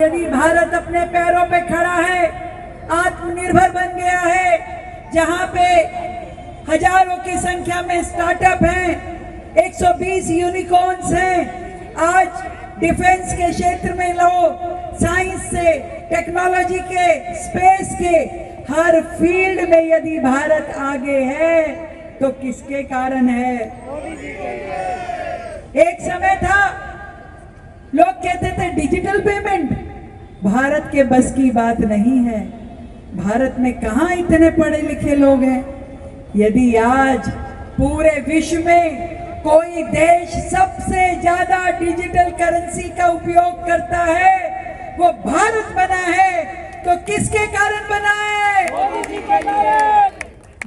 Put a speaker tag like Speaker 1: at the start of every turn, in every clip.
Speaker 1: यदि भारत अपने पैरों पे खड़ा है, आत्मनिर्भर बन गया है, जहां पे हजारों की संख्या में स्टार्टअप हैं, 120 यूनिकॉर्न्स हैं, आज डिफेंस के क्षेत्र में लो, साइंस से, टेक्नोलॉजी के, स्पेस के हर फील्ड में यदि भारत आगे है तो किसके कारण है? एक समय था लोग कहते थे डिजिटल पेमेंट भारत के बस की बात नहीं है। भारत में कहां इतने पढ़े लिखे लोग हैं? यदि आज पूरे विश्व में कोई देश सबसे ज्यादा डिजिटल करेंसी का उपयोग करता है वो भारत बना है, तो किसके कारण बना है? मोदी जी के कारण।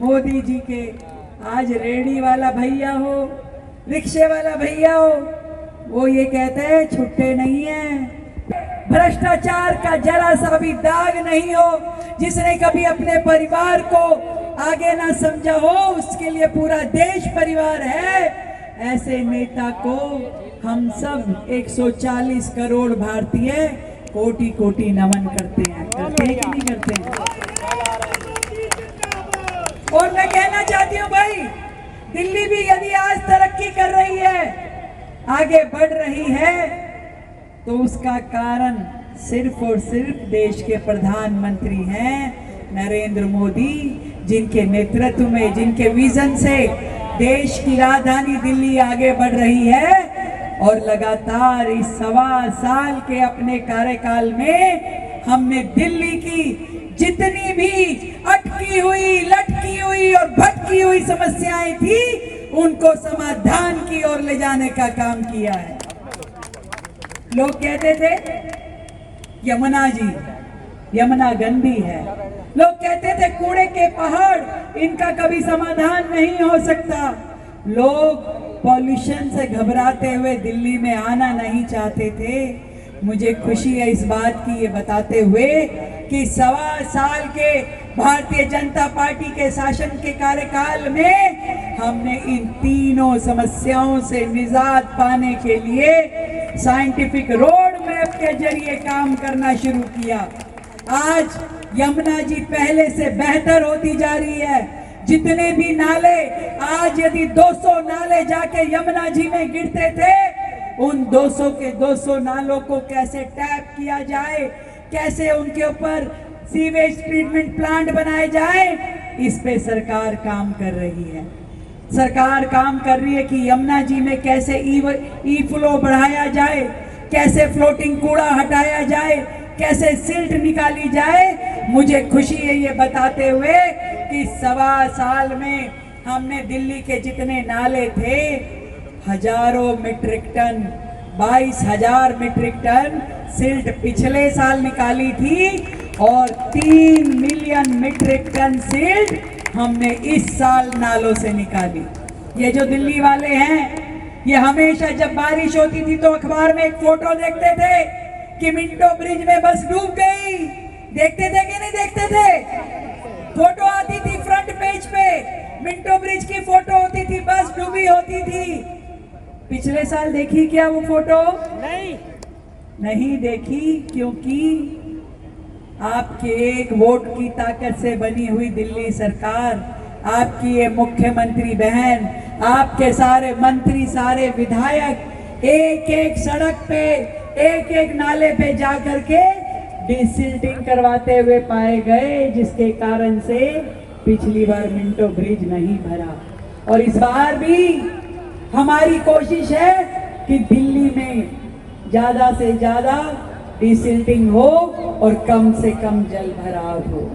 Speaker 1: मोदी जी के। आज रेडी वाला भैया हो, रिक्शे वाला भैया हो, वो ये कहते हैं छुट्टे नहीं है। भ्रष्टाचार का जरा सा भी दाग नहीं हो, जिसने कभी अपने परिवार को आगे ना समझा हो, उसके लिए पूरा देश परिवार है। ऐसे नेता को हम सब 140 करोड़ भारतीय कोटि कोटि नमन करते हैं। करते हैं कि नहीं करते हैं? और मैं कहना चाहती हूँ भाई, दिल्ली भी यदि आज तरक्की कर रही है, आगे बढ़ रही है, तो उसका कारण सिर्फ और सिर्फ देश के प्रधानमंत्री हैं नरेंद्र मोदी, जिनके नेतृत्व में, जिनके विजन से देश की राजधानी दिल्ली आगे बढ़ रही है। और लगातार इस 1.25 साल के अपने कार्यकाल में हमने दिल्ली की जितनी भी अटकी हुई, लटकी हुई और भटकी हुई समस्याएं थी, उनको समाधान की ओर ले जाने का काम किया है। लोग कहते थे यमुना जी, यमुना गंदी है। लोग कहते थे कूड़े के पहाड़, इनका कभी समाधान नहीं हो सकता। लोग पॉल्यूशन से घबराते हुए दिल्ली में आना नहीं चाहते थे। मुझे खुशी है इस बात की ये बताते हुए कि 1.25 साल के भारतीय जनता पार्टी के शासन के कार्यकाल में हमने इन तीनों समस्याओं से निजात पाने के लिए साइंटिफिक रोड मैप के जरिए काम करना शुरू किया। आज यमुना जी पहले से बेहतर होती जा रही है। जितने भी नाले, आज यदि 200 नाले जाके यमुना जी में गिरते थे, उन 200 के 200 नालों को कैसे टैप किया जाए, कैसे उनके ऊपर सीवेज ट्रीटमेंट प्लांट बनाए जाए, इस पे सरकार काम कर रही है। सरकार काम कर रही है कि यमुना जी में कैसे ई फ्लो बढ़ाया जाए, कैसे फ्लोटिंग कूड़ा हटाया जाए, कैसे सिल्ट निकाली जाए। मुझे खुशी है ये बताते हुए कि 1.25 साल में हमने दिल्ली के जितने नाले थे, हजारों metric ton, 22,000 metric ton silt पिछले साल निकाली थी और 3 मिलियन मीट्रिक टन सिल्ट हमने इस साल नालों से निकाली। ये जो दिल्ली वाले हैं, ये हमेशा जब बारिश होती थी तो अखबार में एक फोटो देखते थे कि मिंटो ब्रिज में बस डूब गई। देखते थे कि नहीं देखते थे? फोटो आती थी फ्रंट पेज पे, मिंटो ब्रिज की फोटो होती थी, बस डूबी होती थी। पिछले साल देखी क्या वो फोटो? नहीं देखी, क्योंकि आपके एक वोट की ताकत से बनी हुई दिल्ली सरकार, आपकी ये मुख्यमंत्री बहन, आपके सारे मंत्री, सारे विधायक एक एक सड़क पे, एक एक नाले पे जाकर के डिसिल्टिंग करवाते हुए पाए गए, जिसके कारण से पिछली बार मिंटो ब्रिज नहीं भरा। और इस बार भी हमारी कोशिश है कि दिल्ली में ज्यादा से ज्यादा डिसिल्टिंग हो और कम से कम जल भराव हो।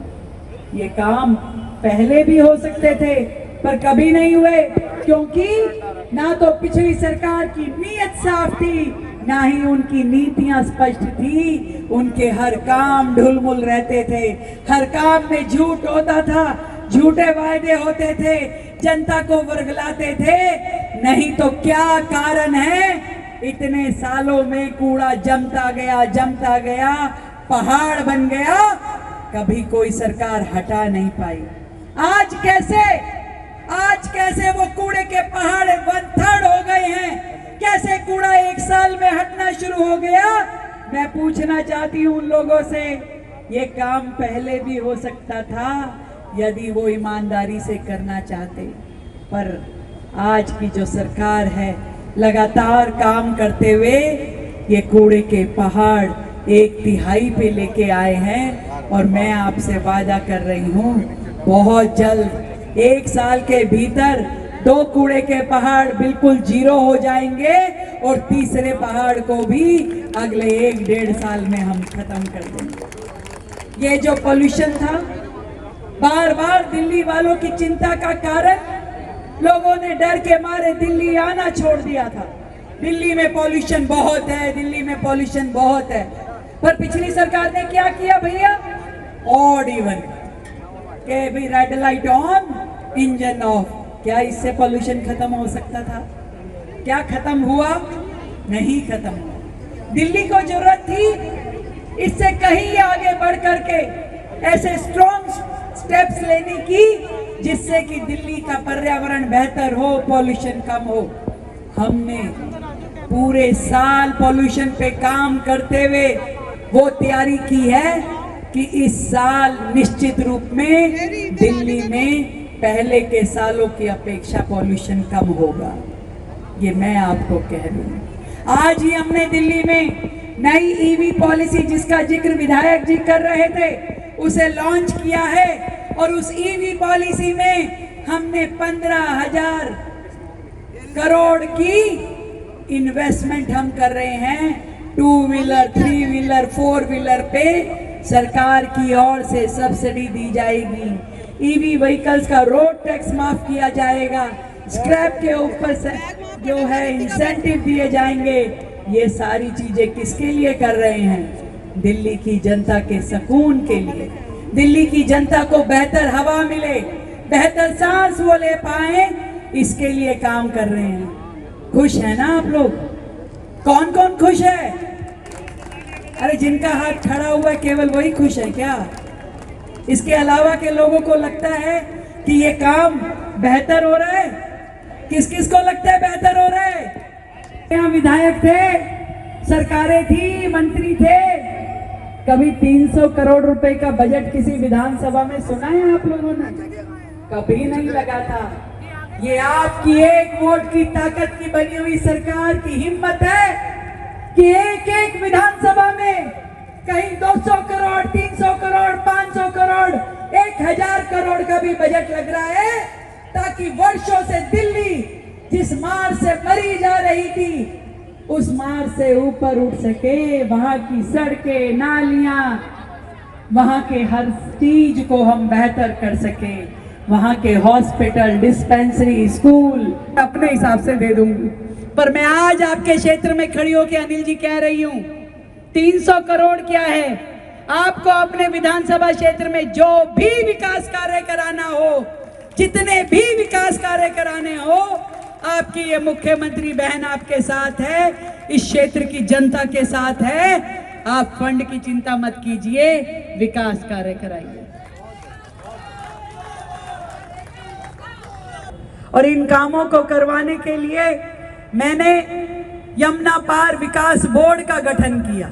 Speaker 1: ये काम पहले भी हो सकते थे पर कभी नहीं हुए, क्योंकि ना तो पिछली सरकार की नीयत साफ थी, ना ही उनकी नीतियां स्पष्ट थी। उनके हर काम ढुलमुल रहते थे, हर काम में झूठ होता था, झूठे वायदे होते थे, जनता को वर्गलाते थे। नहीं तो क्या कारण है, इतने सालों में कूड़ा जमता गया, पहाड़ बन गया, कभी कोई सरकार हटा नहीं पाई। आज कैसे वो कूड़े के पहाड़ 1/3 हो गए हैं, कैसे कूड़ा एक साल में हटना शुरू हो गया। मैं पूछना चाहती हूँ उन लोगों से, ये काम पहले भी हो सकता था यदि वो ईमानदारी से करना चाहते, पर आज की जो सरकार है लगातार काम करते हुए ये कूड़े के पहाड़ 1/3 पे लेके आए हैं। और मैं आपसे वादा कर रही हूँ बहुत जल्द 1 साल के भीतर 2 कूड़े के पहाड़ बिल्कुल 0 हो जाएंगे और तीसरे पहाड़ को भी अगले 1-1.5 साल में हम खत्म कर देंगे। ये जो पॉल्यूशन था, बार बार दिल्ली वालों की चिंता का कारण, लोगों ने डर के मारे दिल्ली आना छोड़ दिया था। दिल्ली में पॉल्यूशन बहुत है, दिल्ली में पॉल्यूशन बहुत है। पर पिछली सरकार ने क्या किया भैया? ऑड इवन के भी red light on, engine of. क्या इससे पॉल्यूशन खत्म हो सकता था? क्या खत्म हुआ? नहीं खत्म हुआ। दिल्ली को जरूरत थी इससे कहीं आगे बढ़ करके ऐसे स्ट्रॉन्ग स्टेप्स लेने की जिससे कि दिल्ली का पर्यावरण बेहतर हो, पॉल्यूशन कम हो। हमने पूरे साल पॉल्यूशन पे काम करते हुए वो तैयारी की है कि इस साल निश्चित रूप में दिल्ली में पहले के सालों की अपेक्षा पॉल्यूशन कम होगा। ये मैं आपको कह रही हूँ। आज ही हमने दिल्ली में नई ईवी पॉलिसी, जिसका जिक्र विधायक जी कर रहे थे, उसे लॉन्च किया है। और उस ईवी पॉलिसी में हमने 15,000 करोड़ की इन्वेस्टमेंट हम कर रहे हैं 2 व्हीलर, 3 व्हीलर, 4 व्हीलर पे सरकार की ओर से सब्सिडी दी जाएगी। ईवी व्हीकल्स का रोड टैक्स माफ किया जाएगा, स्क्रैप के ऊपर से जो है इंसेंटिव दिए जाएंगे। ये सारी चीजें किसके लिए कर रहे हैं? दिल्ली की जनता के सुकून के लिए, दिल्ली की जनता को बेहतर हवा मिले, बेहतर सांस वो ले पाए, इसके लिए काम कर रहे हैं। खुश है ना आप लोग? कौन कौन खुश है? अरे जिनका हाथ खड़ा हुआ है केवल वही खुश है क्या? इसके अलावा के लोगों को लगता है कि ये काम बेहतर हो रहा है? किस किस को लगता है बेहतर हो रहा है? यहाँ विधायक थे, सरकारें थी, मंत्री थे, कभी 300 करोड़ रुपए का बजट किसी विधानसभा में सुना है आप लोगों ने? कभी नहीं लगा था। ये आपकी एक वोट की ताकत की बनी हुई सरकार की हिम्मत है कि एक एक विधानसभा में कहीं 200 करोड़, 300 करोड़, 500 करोड़, 1000 करोड़ का भी बजट लग रहा है, ताकि वर्षों से दिल्ली जिस मार से मरी जा रही थी उस मार से ऊपर उठ सके। वहां की सड़कें, नालियां, वहां के हर चीज को हम बेहतर कर सके। वहां के हॉस्पिटल, डिस्पेंसरी, स्कूल अपने हिसाब से दे दूंगी। पर मैं आज आपके क्षेत्र में खड़ी होकर अनिल जी कह रही हूं, 300 करोड़ क्या है? आपको अपने विधानसभा क्षेत्र में जो भी विकास कार्य कराना हो, जितने भी विकास कार्य कराने हो, आपकी ये मुख्यमंत्री बहन आपके साथ है, इस क्षेत्र की जनता के साथ है। आप फंड की चिंता मत कीजिए, विकास कार्य कराइए। और इन कामों को करवाने के लिए मैंने यमुना पार विकास बोर्ड का गठन किया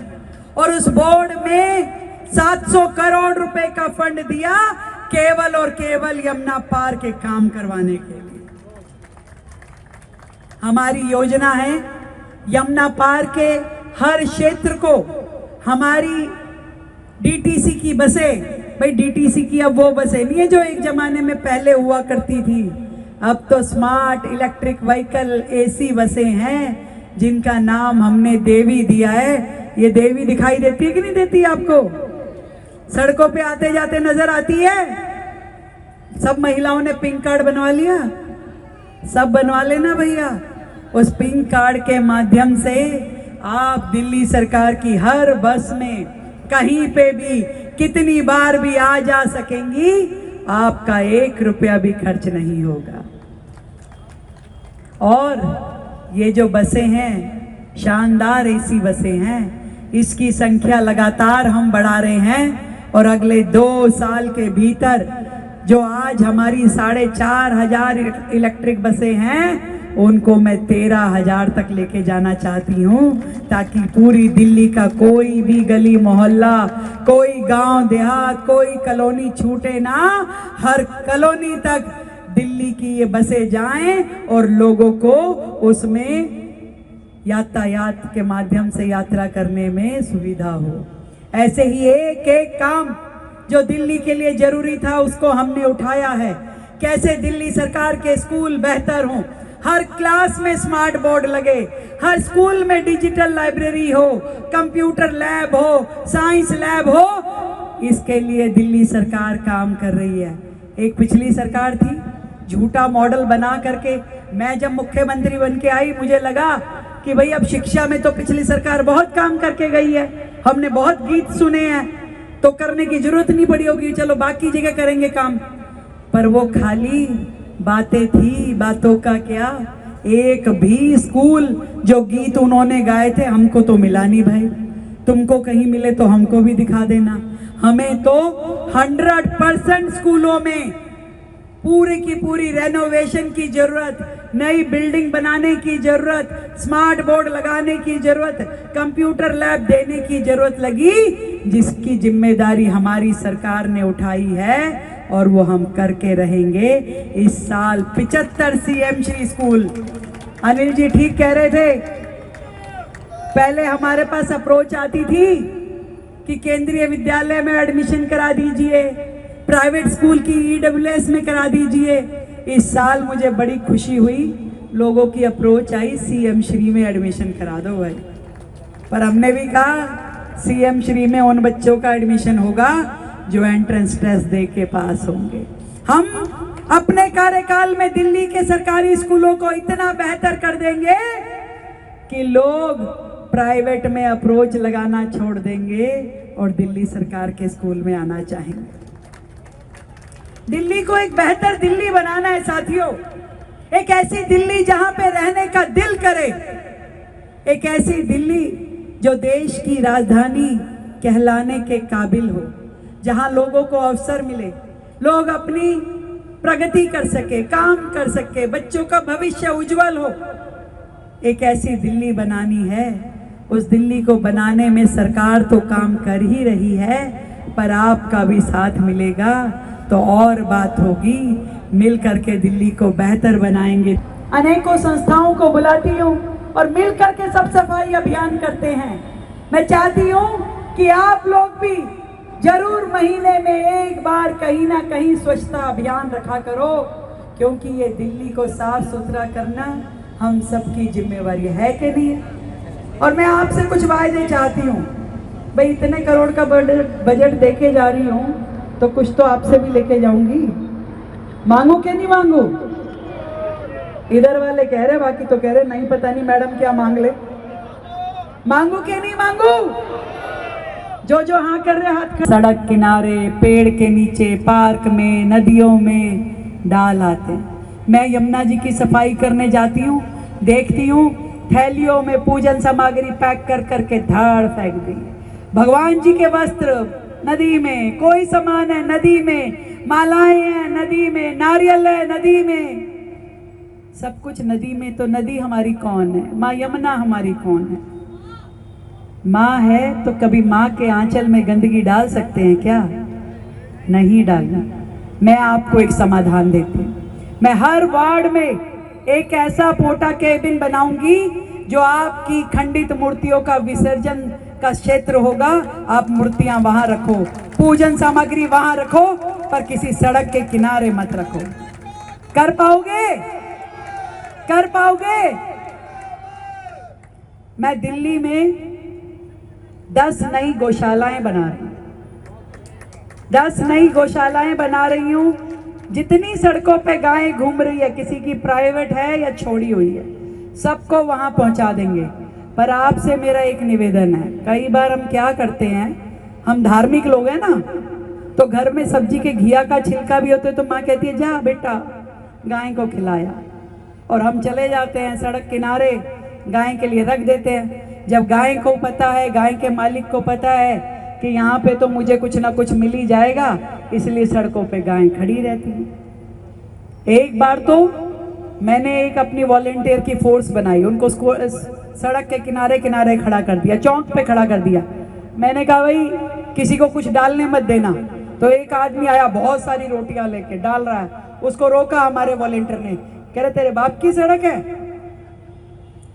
Speaker 1: और उस बोर्ड में 700 करोड़ रुपए का फंड दिया केवल और केवल यमुना पार के काम करवाने के लिए। हमारी योजना है यमुना पार के हर क्षेत्र को हमारी डीटीसी की बसें, भाई डीटीसी की अब वो बसें नहीं है जो एक जमाने में पहले हुआ करती थी, अब तो स्मार्ट इलेक्ट्रिक व्हीकल एसी बसें हैं जिनका नाम हमने देवी दिया है। ये देवी दिखाई देती है कि नहीं देती आपको? सड़कों पे आते जाते नजर आती है। सब महिलाओं ने पिंक कार्ड बनवा लिया, सब बनवा लेना भैया। उस पिंक कार्ड के माध्यम से आप दिल्ली सरकार की हर बस में कहीं पे भी कितनी बार भी आ जा सकेंगी, आपका 1 रुपया भी खर्च नहीं होगा। और ये जो बसें हैं शानदार एसी बसें हैं, इसकी संख्या लगातार हम बढ़ा रहे हैं और अगले 2 साल के भीतर जो आज हमारी 4,500 इलेक्ट्रिक बसें हैं उनको मैं 13,000 तक लेके जाना चाहती हूँ, ताकि पूरी दिल्ली का कोई भी गली मोहल्ला, कोई गांव देहात, कोई कॉलोनी छूटे ना। हर कॉलोनी तक दिल्ली की ये बसें जाएं और लोगों को उसमें यातायात के माध्यम से यात्रा करने में सुविधा हो। ऐसे ही एक एक काम जो दिल्ली के लिए जरूरी था उसको हमने उठाया है। कैसे दिल्ली सरकार के स्कूल बेहतर हों, हर क्लास में स्मार्ट बोर्ड लगे, हर स्कूल में डिजिटल लाइब्रेरी हो, कंप्यूटर लैब हो, साइंस लैब हो, इसके लिए दिल्ली सरकार काम कर रही है। एक पिछली सरकार थी, झूठा मॉडल बना करके, मैं जब मुख्यमंत्री बन के आई मुझे लगा कि भाई अब शिक्षा में तो पिछली सरकार बहुत काम करके गई है, हमने बहुत गीत सुने हैं, तो करने की जरूरत नहीं पड़ी होगी, चलो बाकी जगह करेंगे काम। पर वो खाली बातें थी, बातों का क्या। एक भी स्कूल जो गीत उन्होंने गाए थे हमको तो मिला नहीं भाई। तुमको कहीं मिले तो हमको भी दिखा देना। हमें तो 100% स्कूलों में पूरी की पूरी रेनोवेशन की जरूरत, नई बिल्डिंग बनाने की जरूरत, स्मार्ट बोर्ड लगाने की जरूरत, कंप्यूटर लैब देने की जरूरत लगी, जिसकी जिम्मेदारी हमारी सरकार ने उठाई है और वो हम करके रहेंगे। इस साल 75 सीएम श्री स्कूल। अनिल जी ठीक कह रहे थे, पहले हमारे पास अप्रोच आती थी कि केंद्रीय विद्यालय में एडमिशन करा दीजिए, प्राइवेट स्कूल की ईडब्ल्यूएस में करा दीजिए। इस साल मुझे बड़ी खुशी हुई, लोगों की अप्रोच आई सीएम श्री में एडमिशन करा दो भाई। पर हमने भी कहा सीएम श्री में उन बच्चों का एडमिशन होगा जो एंट्रेंस टेस्ट दे के पास होंगे। हम अपने कार्यकाल में दिल्ली के सरकारी स्कूलों को इतना बेहतर कर देंगे कि लोग प्राइवेट में अप्रोच लगाना छोड़ देंगे और दिल्ली सरकार के स्कूल में आना चाहेंगे। दिल्ली को एक बेहतर दिल्ली बनाना है साथियों, एक ऐसी दिल्ली जहां पे रहने का दिल करे, एक ऐसी दिल्ली जो देश की राजधानी कहलाने के काबिल हो, जहां लोगों को अवसर मिले, लोग अपनी प्रगति कर सके, काम कर सके, बच्चों का भविष्य उज्जवल हो। एक ऐसी दिल्ली बनानी है। उस दिल्ली को बनाने में सरकार तो काम कर ही रही है, पर आपका भी साथ मिलेगा तो और बात होगी। मिल करके दिल्ली को बेहतर बनाएंगे। अनेकों संस्थाओं को बुलाती हूँ और मिल करके सब सफाई अभियान करते हैं। मैं चाहती हूँ कि आप लोग भी जरूर महीने में एक बार कहीं ना कहीं स्वच्छता अभियान रखा करो, क्योंकि ये दिल्ली को साफ सुथरा करना हम सबकी जिम्मेवारी है कि नहीं। और मैं आपसे कुछ वायदे चाहती हूँ भाई, इतने करोड़ का बजट देके जा रही हूँ तो कुछ तो आपसे भी लेके जाऊंगी। मांगू के नहीं मांगू? इधर वाले कह रहे, बाकी तो कह रहे नहीं, पता नहीं मैडम क्या मांग ले। मांगू के नहीं मांगू? जो जो हाँ कर रहे हाथ कर। सड़क किनारे, पेड़ के नीचे, पार्क में, नदियों में डाल आते हैं। मैं यमुना जी की सफाई करने जाती हूँ, देखती हूँ थैलियों में पूजन सामग्री पैक कर करके धाड़ फेंक दी। भगवान जी के वस्त्र नदी में, कोई सामान है नदी में, मालाएं हैं नदी में, नारियल है नदी में, सब कुछ नदी में। तो नदी हमारी कौन है? माँ यमुना हमारी कौन है? माँ है तो कभी माँ के आंचल में गंदगी डाल सकते हैं क्या? नहीं डालना। मैं आपको एक समाधान देती हूँ। मैं हर वार्ड में एक ऐसा पोटा केबिन बनाऊंगी जो आपकी खंडित मूर्तियों का विसर्जन का क्षेत्र होगा। आप मूर्तियां वहां रखो, पूजन सामग्री वहां रखो, पर किसी सड़क के किनारे मत रखो। कर पाओगे? कर पाओगे? मैं दिल्ली में 10 नई गौशालाएं बना रही हूं। 10 नई गौशालाएं बना रही हूं। जितनी सड़कों पे गायें घूम रही है, किसी की प्राइवेट है या छोड़ी हुई है, सबको वहां पहुंचा देंगे। पर आपसे मेरा एक निवेदन है, कई बार हम क्या करते हैं, हम धार्मिक लोग हैं ना, तो घर में सब्जी के घिया का छिलका भी होते तो माँ कहती है जा बेटा गाय को खिलाया, और हम चले जाते हैं सड़क किनारे गाय के लिए रख देते हैं। जब गाय को पता है, गाय के मालिक को पता है कि यहाँ पे तो मुझे कुछ ना कुछ मिल ही जाएगा, इसलिए सड़कों पे गाय खड़ी रहती है। एक बार तो मैंने एक अपनी वॉलेंटियर की फोर्स बनाई, उनको सड़क के किनारे किनारे खड़ा कर दिया, चौक पे खड़ा कर दिया। मैंने कहा भाई किसी को कुछ डालने मत देना। तो एक आदमी आया बहुत सारी रोटियां लेके डाल रहा है, उसको रोका हमारे वॉलेंटियर ने, कह रहे तेरे बाप की सड़क है?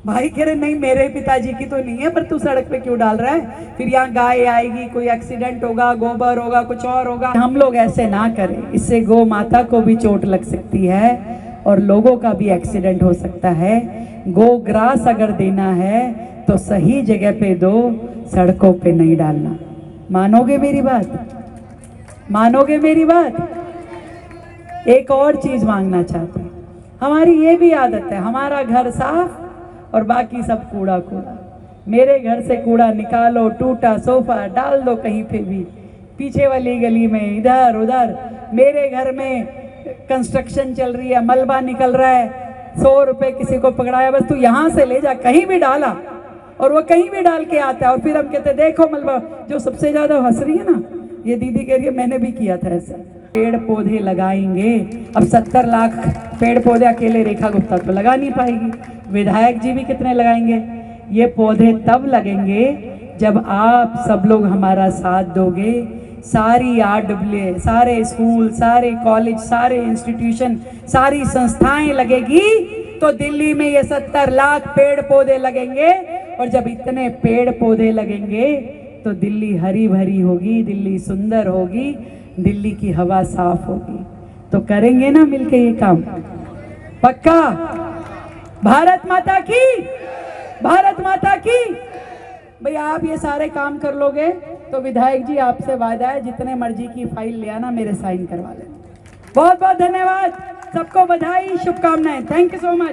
Speaker 1: भाई कह रहे नहीं मेरे पिताजी की तो नहीं है, पर तू सड़क पे क्यों डाल रहा है? फिर यहाँ गाय आएगी, कोई एक्सीडेंट होगा, गोबर होगा, कुछ और होगा। हम लोग ऐसे ना करें, इससे गौ माता को भी चोट लग सकती है और लोगों का भी एक्सीडेंट हो सकता है। गो ग्रास अगर देना है तो सही जगह पे दो, सड़कों पे नहीं डालना। मानोगे मेरी बात? मानोगे मेरी बात? एक और चीज मांगना चाहते हैं, हमारी ये भी आदत है, हमारा घर साफ और बाकी सब कूड़ा कूड़ा। मेरे घर से कूड़ा निकालो, टूटा सोफा डाल दो कहीं पे भी, पीछे वाली गली में, इधर उधर। मेरे घर में कंस्ट्रक्शन चल रही है, मलबा निकल रहा है, 100 रुपए किसी को पकड़ाया, बस तू यहाँ से ले जा, कहीं भी डाला, और वो कहीं भी डाल के आता है। और फिर हम कहते देखो मलबा। जो सबसे ज्यादा हंस रही है ना, ये दीदी कह रही है मैंने भी किया था ऐसा। पेड़ पौधे लगाएंगे, अब 70 लाख पेड़ पौधे अकेले रेखा गुप्ता तो लगा नहीं पाएगी, विधायक जी भी कितने लगाएंगे? ये पौधे तब लगेंगे जब आप सब लोग हमारा साथ दोगे। सारी RWA, सारे स्कूल, सारे कॉलेज, सारे इंस्टीट्यूशन, सारी संस्थाएं लगेगी तो दिल्ली में ये 70 लाख पेड़ पौधे लगेंगे। और जब इतने पेड़ पौधे लगेंगे तो दिल्ली हरी भरी होगी, दिल्ली सुंदर होगी, दिल्ली की हवा साफ होगी। तो करेंगे ना मिलके ये काम? पक्का? भारत माता की, भारत माता की। भैया आप ये सारे काम कर लोगे तो विधायक जी आपसे वादा है, जितने मर्जी की फाइल ले आना, मेरे साइन करवा लेना। बहुत बहुत धन्यवाद, सबको बधाई, शुभकामनाएं। Thank you so much.